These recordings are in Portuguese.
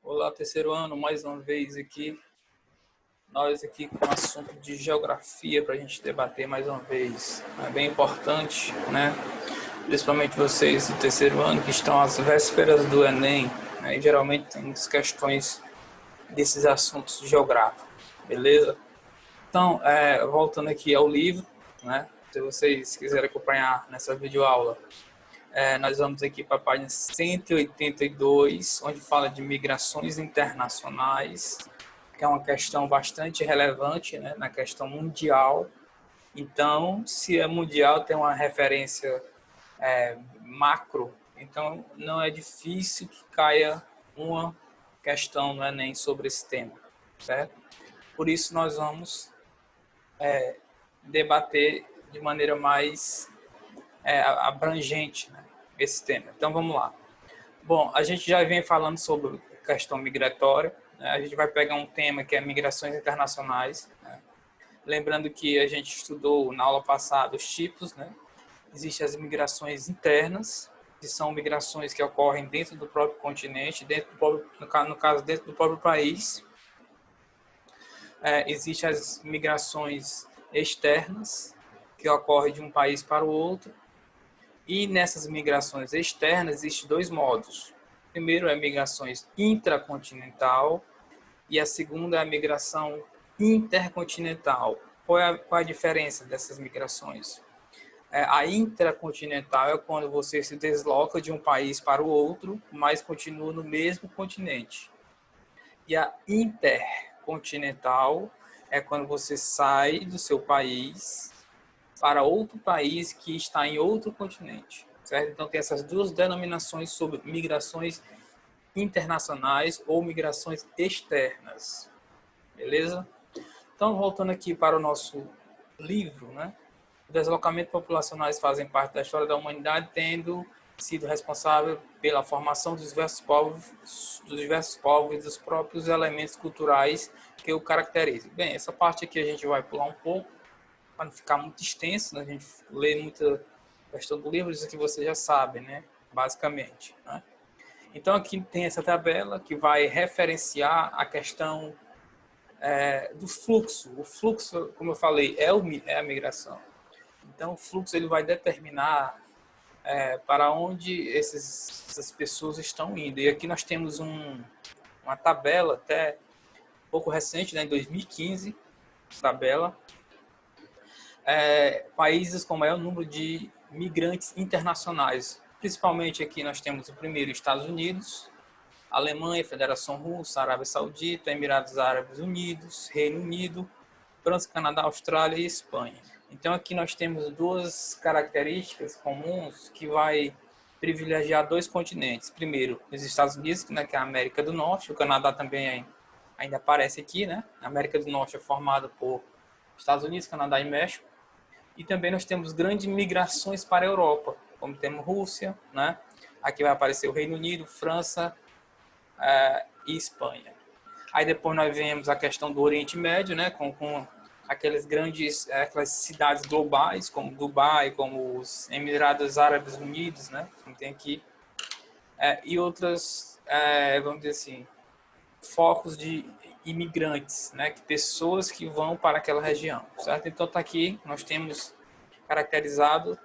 Olá, terceiro ano, mais uma vez aqui. Nós aqui com o assunto de geografia para a gente debater mais uma vez. É bem importante, né? Principalmente vocês do terceiro ano que estão às vésperas do Enem, né? E geralmente tem muitas questões desses assuntos geográficos, beleza? Então, voltando aqui ao livro, né? Se vocês quiserem acompanhar nessa videoaula, nós vamos aqui para a página 182, onde fala de migrações internacionais, que é uma questão bastante relevante, né, na questão mundial. Então, se é mundial, tem uma referência macro, então não é difícil que caia uma questão no Enem sobre esse tema, certo? Por isso, nós vamos debater de maneira mais abrangente, né, esse tema. Então, vamos lá. Bom, a gente já vem falando sobre questão migratória, né? A gente vai pegar um tema que é migrações internacionais, né? Lembrando que a gente estudou na aula passada os tipos, né? Existem as migrações internas, que são migrações que ocorrem dentro do próprio continente, dentro do próprio, no caso, dentro do próprio país. Existem as migrações externas, que ocorrem de um país para o outro. E nessas migrações externas existem dois modos. O primeiro é a migrações intracontinental e a segunda é a migração intercontinental. Qual a diferença dessas migrações? A intracontinental é quando você se desloca de um país para o outro, mas continua no mesmo continente. E a intercontinental é quando você sai do seu país para outro país que está em outro continente, certo? Então tem essas duas denominações sobre migrações internacionais ou migrações externas, beleza? Então voltando aqui para o nosso livro, né? Os deslocamentos populacionais fazem parte da história da humanidade, tendo sido responsável pela formação dos diversos povos e dos próprios elementos culturais que o caracterizam. Bem, essa parte aqui a gente vai pular um pouco, para não ficar muito extenso, né? A gente lê muita questão do livro, isso aqui você já sabe, né? Basicamente, né? Então aqui tem essa tabela que vai referenciar a questão do fluxo. O fluxo, como eu falei, é a migração. Então o fluxo ele vai determinar para onde essas pessoas estão indo. E aqui nós temos uma tabela até pouco recente, né? Em 2015, tabela. Países com maior número de migrantes internacionais. Principalmente aqui nós temos o primeiro, Estados Unidos, Alemanha, Federação Russa, Arábia Saudita, Emirados Árabes Unidos, Reino Unido, França, Canadá, Austrália e Espanha. Então aqui nós temos duas características comuns que vai privilegiar dois continentes. Primeiro, os Estados Unidos, né, que é a América do Norte, o Canadá também ainda aparece aqui, né? A América do Norte é formada por Estados Unidos, Canadá e México. E também nós temos grandes migrações para a Europa, como temos Rússia, né? Aqui vai aparecer o Reino Unido, França e Espanha. Aí depois nós vemos a questão do Oriente Médio, né? Com aquelas cidades globais, como Dubai, como os Emirados Árabes Unidos, né? Como tem aqui. E outras, vamos dizer assim, focos de imigrantes, né? Que pessoas que vão para aquela região, certo? Então tá aqui, nós temos caracterizado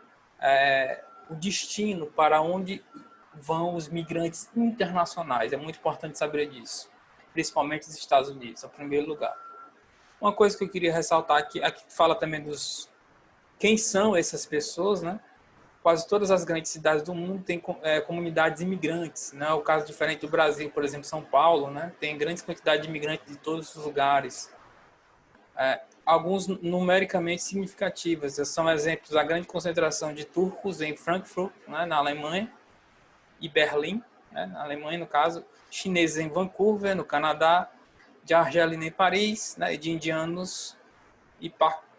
o destino para onde vão os migrantes internacionais. É muito importante saber disso, principalmente os Estados Unidos, em primeiro lugar. Uma coisa que eu queria ressaltar aqui fala também dos quem são essas pessoas, né? Quase todas as grandes cidades do mundo têm comunidades imigrantes, né? O caso diferente do Brasil, por exemplo, São Paulo, né? Tem grandes quantidades de imigrantes de todos os lugares. Alguns numericamente significativas. São exemplos da grande concentração de turcos em Frankfurt, né, na Alemanha, e Berlim, né, na Alemanha, no caso, chineses em Vancouver, no Canadá, de argelinos em Paris, né, de indianos e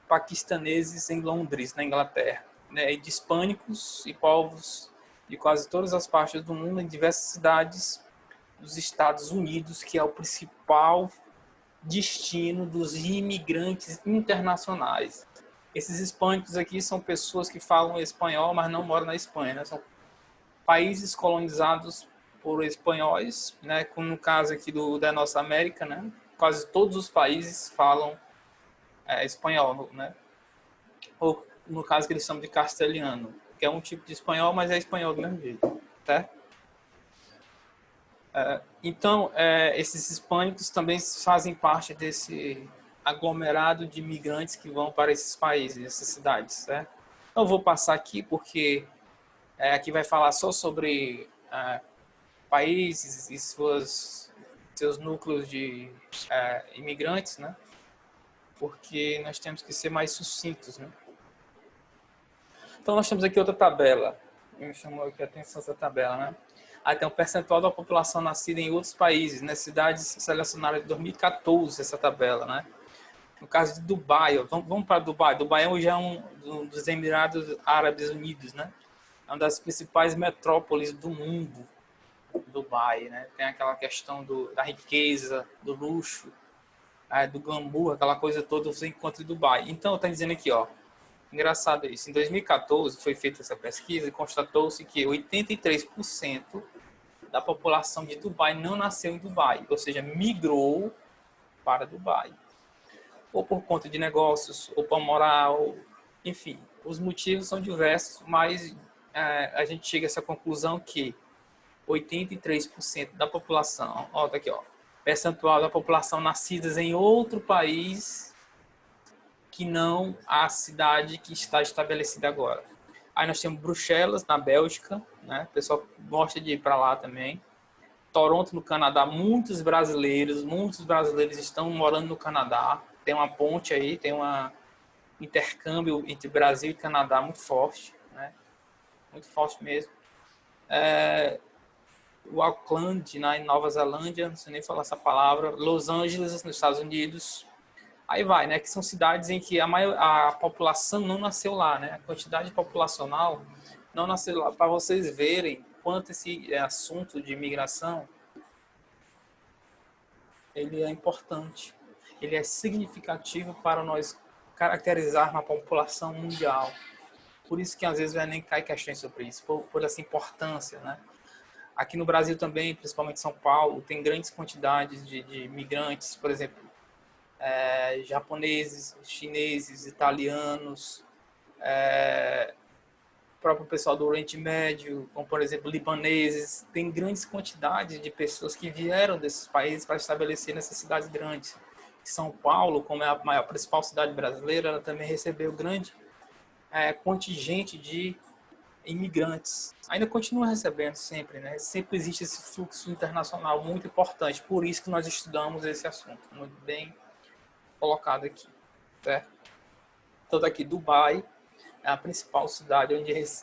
paquistaneses em Londres, na Inglaterra, né, e de hispânicos e povos de quase todas as partes do mundo, em diversas cidades dos Estados Unidos, que é o principal destino dos imigrantes internacionais. Esses hispânicos aqui são pessoas que falam espanhol, mas não moram na Espanha, né? São países colonizados por espanhóis, né? Como no caso aqui da nossa América, né? Quase todos os países falam espanhol, né? Ou no caso que eles chamam de castelhano, que é um tipo de espanhol, mas é espanhol do mesmo jeito, tá? Então, esses hispânicos também fazem parte desse aglomerado de imigrantes que vão para esses países, essas cidades, certo? Então, eu vou passar aqui porque aqui vai falar só sobre países e seus núcleos de imigrantes, né? Porque nós temos que ser mais sucintos, né? Então, nós temos aqui outra tabela. Me chamou aqui a atenção essa tabela, né? Aí tem um percentual da população nascida em outros países, né? Cidades selecionadas em 2014, essa tabela, né? No caso de Dubai, ó, vamos para Dubai. Dubai hoje é um dos Emirados Árabes Unidos, né? É uma das principais metrópoles do mundo, Dubai, né? Tem aquela questão da riqueza, do luxo, do glamour, aquela coisa toda você encontra em Dubai. Então, está dizendo aqui, ó, engraçado isso, em 2014 foi feita essa pesquisa e constatou-se que 83% da população de Dubai não nasceu em Dubai, ou seja, migrou para Dubai. Ou por conta de negócios, ou por moral, enfim, os motivos são diversos, mas a gente chega a essa conclusão que 83% da população, ó, tá aqui, ó, percentual da população nascidas em outro país que não a cidade que está estabelecida agora. Aí nós temos Bruxelas, na Bélgica, né? O pessoal gosta de ir para lá também. Toronto, no Canadá, muitos brasileiros estão morando no Canadá. Tem uma ponte aí, tem um intercâmbio entre Brasil e Canadá muito forte, né? Muito forte mesmo. O Auckland, em Nova Zelândia, não sei nem falar essa palavra. Los Angeles, nos Estados Unidos. Aí vai, né? Que são cidades em que a população não nasceu lá, né? A quantidade populacional não nasceu lá. Para vocês verem quanto esse assunto de imigração ele é importante, ele é significativo para nós caracterizar uma população mundial. Por isso que às vezes nem cai questões sobre isso, por essa importância, né? Aqui no Brasil também, principalmente São Paulo, tem grandes quantidades de imigrantes, por exemplo, japoneses, chineses, italianos, próprio pessoal do Oriente Médio, como por exemplo libaneses, tem grandes quantidades de pessoas que vieram desses países para estabelecer nessas cidades grandes. São Paulo, como é a principal cidade brasileira, ela também recebeu grande contingente de imigrantes. Ainda continua recebendo sempre, né? Sempre existe esse fluxo internacional muito importante. Por isso que nós estudamos esse assunto, muito bem colocado aqui, certo? Então, daqui Dubai é a principal cidade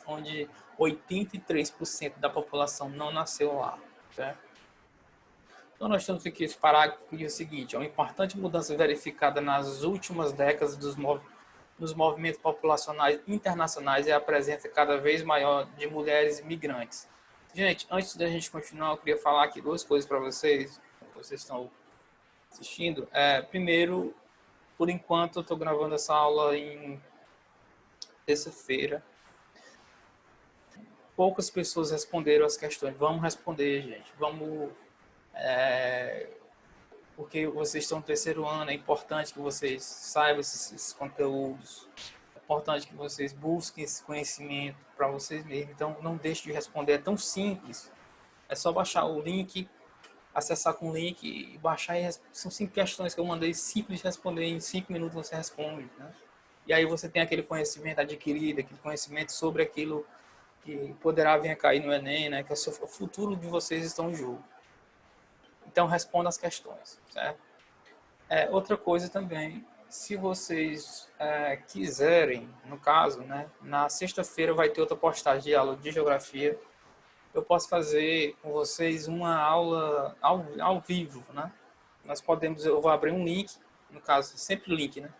onde 83% da população não nasceu lá, certo? Então, nós temos aqui esse parágrafo que diz o seguinte: é uma importante mudança verificada nas últimas décadas nos movimentos populacionais internacionais é a presença cada vez maior de mulheres migrantes. Gente, antes da gente continuar, eu queria falar aqui duas coisas para vocês, que vocês estão assistindo. Primeiro, por enquanto, eu estou gravando essa aula em terça-feira. Poucas pessoas responderam as questões. Vamos responder, gente. Vamos... porque vocês estão no terceiro ano, é importante que vocês saibam esses conteúdos. É importante que vocês busquem esse conhecimento para vocês mesmos. Então, não deixe de responder. É tão simples. É só baixar o link, acessar com o link e baixar. São 5 questões que eu mandei, simples de responder. Em 5 minutos você responde, né? E aí você tem aquele conhecimento adquirido, aquele conhecimento sobre aquilo que poderá vir a cair no Enem, né? Que o futuro de vocês estão em jogo. Então, responda as questões, certo? Outra coisa também, se vocês quiserem, no caso, né, na sexta-feira vai ter outra postagem de aula de geografia. Eu posso fazer com vocês uma aula ao vivo, né? Eu vou abrir um link, no caso, sempre link, né?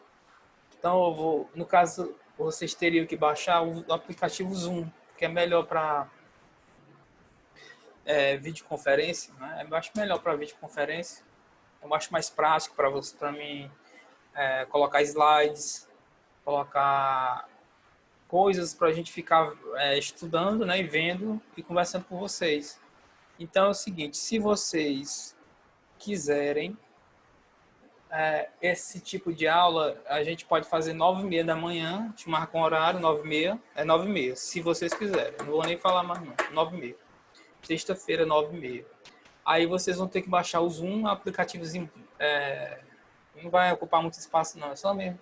Então, no caso, vocês teriam que baixar o aplicativo Zoom, que é melhor para videoconferência, né? Eu acho melhor para videoconferência. Eu acho mais prático para mim colocar slides, colocar coisas para a gente ficar estudando, né, e vendo e conversando com vocês. Então é o seguinte, se vocês quiserem esse tipo de aula, a gente pode fazer 9h30 da manhã, te marca um horário, 9h30, é 9h30, se vocês quiserem. Não vou nem falar mais não, 9h30. Sexta-feira, 9h30. Aí vocês vão ter que baixar o Zoom, aplicativozinho, não vai ocupar muito espaço não, é só mesmo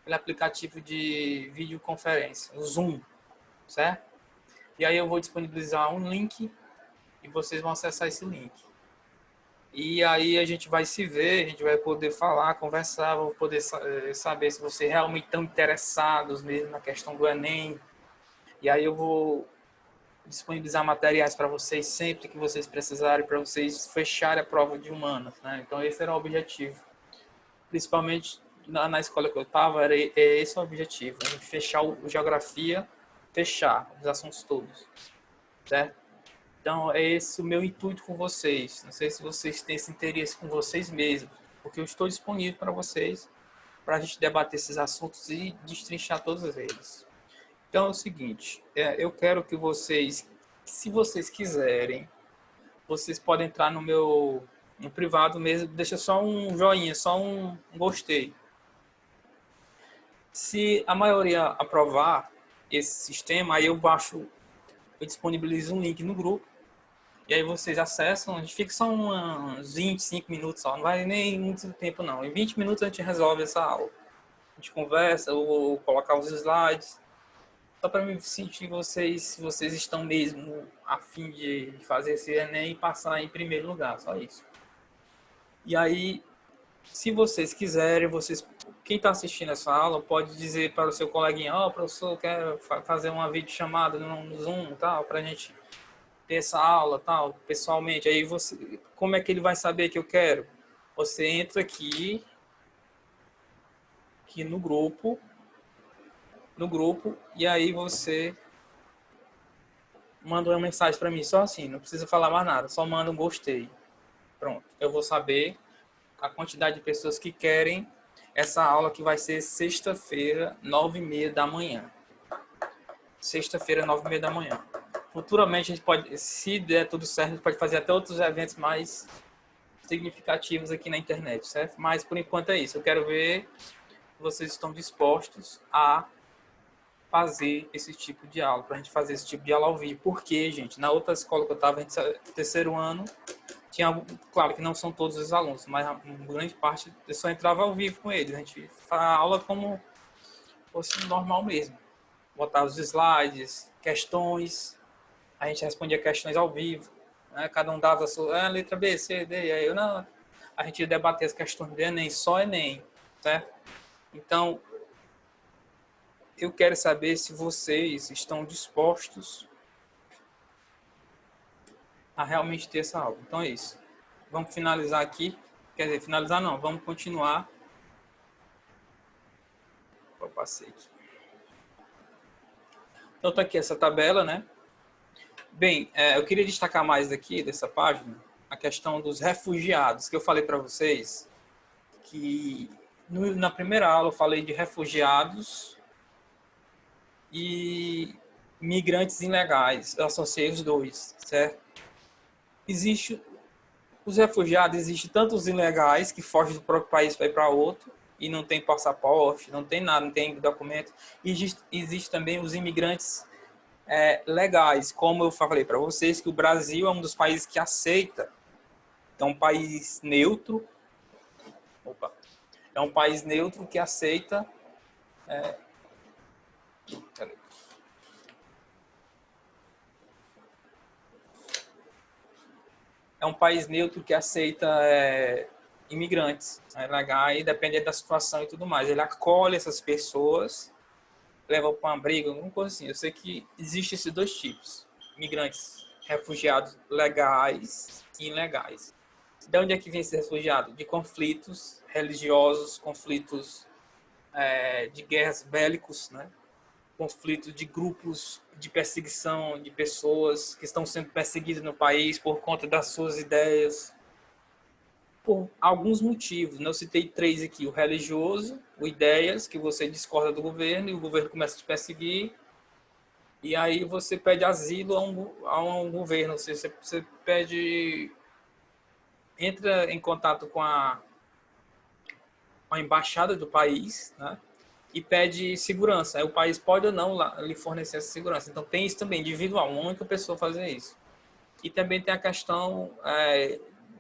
aquele aplicativo de videoconferência, o Zoom, certo? E aí eu vou disponibilizar um link e vocês vão acessar esse link. E aí a gente vai se ver, a gente vai poder falar, conversar, vou poder saber se vocês realmente estão interessados mesmo na questão do Enem. E aí eu vou disponibilizar materiais para vocês sempre que vocês precisarem, para vocês fecharem a prova de humanas, né? Então esse era o objetivo. Principalmente na escola que eu estava, era esse o objetivo, a gente fechar o geografia, fechar os assuntos todos, certo? Então é esse o meu intuito com vocês. Não sei se vocês têm esse interesse com vocês mesmos, porque eu estou disponível para vocês, para a gente debater esses assuntos e destrinchar todos eles. Então é o seguinte, eu quero que vocês, se vocês quiserem, vocês podem entrar no privado mesmo, deixa só um joinha, só um gostei. Se a maioria aprovar esse sistema, aí eu disponibilizo um link no grupo, e aí vocês acessam, a gente fica só uns 25 minutos só, não vai nem muito tempo não. Em 20 minutos a gente resolve essa aula. A gente conversa, eu vou colocar os slides, só para me sentir se vocês estão mesmo a fim de fazer esse Enem e passar em primeiro lugar, só isso. E aí, se vocês quiserem, quem está assistindo essa aula pode dizer para o seu coleguinha, professor, quero fazer uma videochamada no Zoom, tal, para a gente ter essa aula, tal, pessoalmente. Aí como é que ele vai saber que eu quero? Você entra aqui no grupo, e aí você manda uma mensagem para mim, só assim, não precisa falar mais nada, só manda um gostei. Pronto, eu vou saber a quantidade de pessoas que querem essa aula, que vai ser sexta-feira, 9h30 da manhã. Sexta-feira, 9h30 da manhã. Futuramente a gente pode, se der tudo certo, a gente pode fazer até outros eventos mais significativos aqui na internet, certo? Mas por enquanto é isso. Eu quero ver se vocês estão dispostos a fazer esse tipo de aula, para a gente fazer esse tipo de aula ao vivo. Porque, gente, na outra escola que eu estava, no terceiro ano, tinha, claro que não são todos os alunos, mas uma grande parte eu só entrava ao vivo com eles. A gente faz a aula como fosse normal mesmo. Botar os slides, questões, a gente respondia questões ao vivo, né? Cada um dava a sua letra B, C, D, e aí eu não. A gente ia debater as questões do Enem, só Enem, certo? Então, eu quero saber se vocês estão dispostos a realmente ter essa aula. Então é isso. Vamos finalizar aqui. Quer dizer, finalizar não, vamos continuar. Eu passei aqui. Então tá aqui essa tabela, né? Bem, eu queria destacar mais aqui dessa página a questão dos refugiados, que eu falei para vocês que na primeira aula eu falei de refugiados e migrantes ilegais. Eu associei os dois, certo? Os refugiados, existem tanto os ilegais que fogem do próprio país para ir para outro e não tem passaporte, não tem nada, não tem documento. E existe também os imigrantes legais, como eu falei para vocês, que o Brasil é um dos países que aceita, é um país neutro, é um país neutro que aceita um país neutro que aceita imigrantes legais, dependendo da situação e tudo mais. Ele acolhe essas pessoas, leva para uma briga, alguma coisa assim. Eu sei que existem esses dois tipos: imigrantes, refugiados legais e ilegais. De onde é que vem esse refugiado? De conflitos religiosos, conflitos de guerras bélicos, né? Conflitos de grupos de perseguição de pessoas que estão sendo perseguidas no país por conta das suas ideias, por alguns motivos. Eu citei 3 aqui: o religioso, o ideias, que você discorda do governo e o governo começa a te perseguir, E aí você pede asilo a um governo, você pede, entra em contato com a embaixada do país, né? E pede segurança. Aí o país pode ou não lhe fornecer essa segurança. Então tem isso também, individual, uma única pessoa fazer isso. E também tem a questão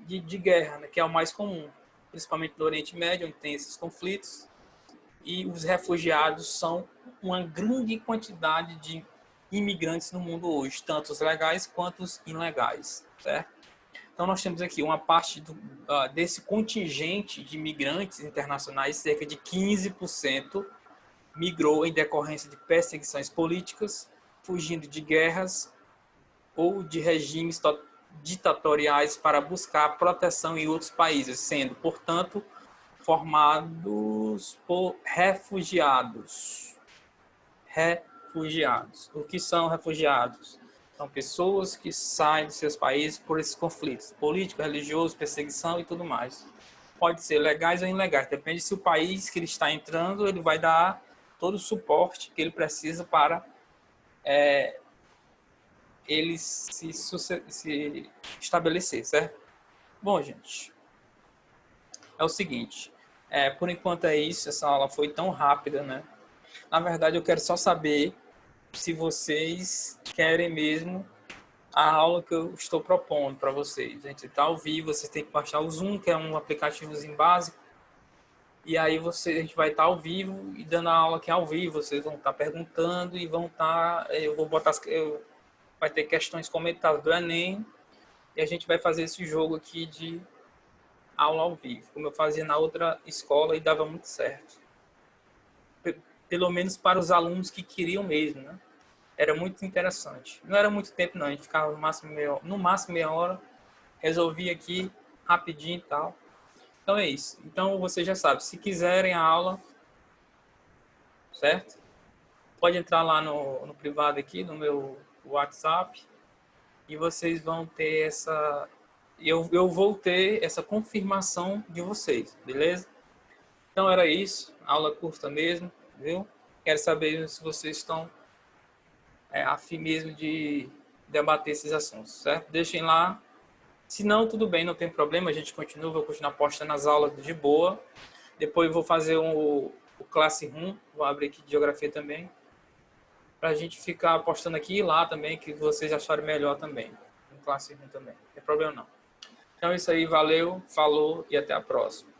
de guerra, né, que é o mais comum, principalmente no Oriente Médio, onde tem esses conflitos. E os refugiados são uma grande quantidade de imigrantes no mundo hoje, tanto os legais quanto os ilegais, certo? Então nós temos aqui uma parte desse contingente de imigrantes internacionais, cerca de 15% migrou em decorrência de perseguições políticas, fugindo de guerras ou de regimes ditatoriais para buscar proteção em outros países, sendo, portanto, formados por refugiados. Refugiados. O que são refugiados? São pessoas que saem de seus países por esses conflitos políticos, religiosos, perseguição e tudo mais. Pode ser legais ou ilegais, depende se o país que ele está entrando, ele vai dar todo o suporte que ele precisa para ele se estabelecer, certo? Bom, gente, é o seguinte, por enquanto é isso, essa aula foi tão rápida, né? Na verdade, eu quero só saber se vocês querem mesmo a aula que eu estou propondo para vocês. A gente está ao vivo, vocês têm que baixar o Zoom, que é um aplicativozinho básico, e aí a gente vai estar ao vivo e dando a aula aqui ao vivo, vocês vão estar perguntando e vão estar, eu vou botar, vai ter questões comentadas do Enem, e a gente vai fazer esse jogo aqui de aula ao vivo, como eu fazia na outra escola e dava muito certo. Pelo menos para os alunos que queriam mesmo, né? Era muito interessante. Não era muito tempo não, a gente ficava no máximo meia hora, resolvia aqui rapidinho e tal. Então é isso. Então você já sabe, se quiserem a aula, certo? Pode entrar lá no privado aqui, no meu WhatsApp, e vocês vão ter essa... Eu vou ter essa confirmação de vocês, beleza? Então era isso, aula curta mesmo, viu? Quero saber se vocês estão a fim mesmo de debater esses assuntos, certo? Deixem lá. Se não, tudo bem, não tem problema, a gente continua, vou continuar postando as aulas de boa. Depois vou fazer o Classroom, vou abrir aqui de Geografia também, para a gente ficar postando aqui e lá também, que vocês acharem melhor também. No Classroom também, não tem problema não. Então é isso aí, valeu, falou e até a próxima.